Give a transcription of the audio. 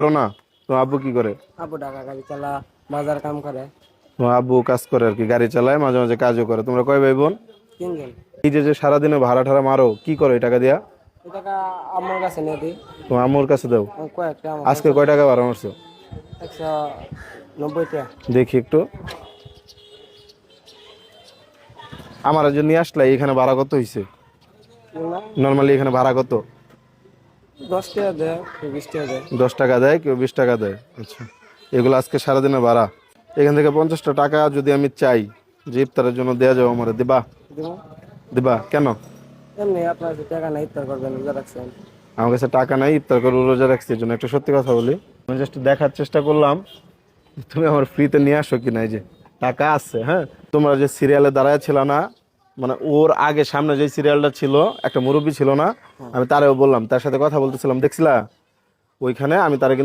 করো না? তোমার আব্বু কি করে? আব্বু ঢাকা গাড়ি চালা, বাজার কাম করে। তোমার আব্বু কাজ করে আর কি, গাড়ি চালায়, মাঝে মাঝে কাজও করে। তোমরা কয় ভাই বোন? তিনজন। এই যে যে সারাদিনে ভাড়া ঠাড়া মারো, কি করো এই টাকা দিয়া? এই টাকা আমার কাছে নিয়ে দিই। তোমার আম্মুর কাছে দাও। কয়েকটা আমার আজকে কয় টাকা ভাড়া মারছো? 190 টাকা। দেখি একটু। আমার যে নিয়ে আসলে এখানে ভাড়া কত হয়েছে? না, নর্মালি এখানে ভাড়া কত? 10 টাকা দেয়, 20 টাকা দেয়। 10 টাকা দেয়, কেউ 20 টাকা দেয়। আচ্ছা, এগুলো আজকে সারাদিনের ভাড়া। এখান থেকে 50টা টাকা যদি আমি চাই যে ইফতারের জন্য দেওয়া যাবো, আমার দিবা? দিব। দিবা কেন? এমনি আপনার কাছে টাকা নাই, ইফতার করবেন, রোজা রাখছেন। আমার কাছে টাকা নাই, ইফতার করে রোজা রাখছি, এর জন্য একটা সত্যি কথা বলি। আমি জাস্ট দেখার চেষ্টা করলাম তুমি আমার ফ্রিতে নিয়ে আসো কিনা। এই যে টাকা আছে, হ্যাঁ। তোমরা যে সিরিয়ালে দাঁড়ায় ছিল না, মানে ওর আগে সামনে যে সিরিয়ালটা ছিল, একটা মুরব্বী ছিল না, আমি তারেও বললাম, তার সাথে কথা বলতেছিলাম, দেখছিলা? ওইখানে আমি তারে কিন্তু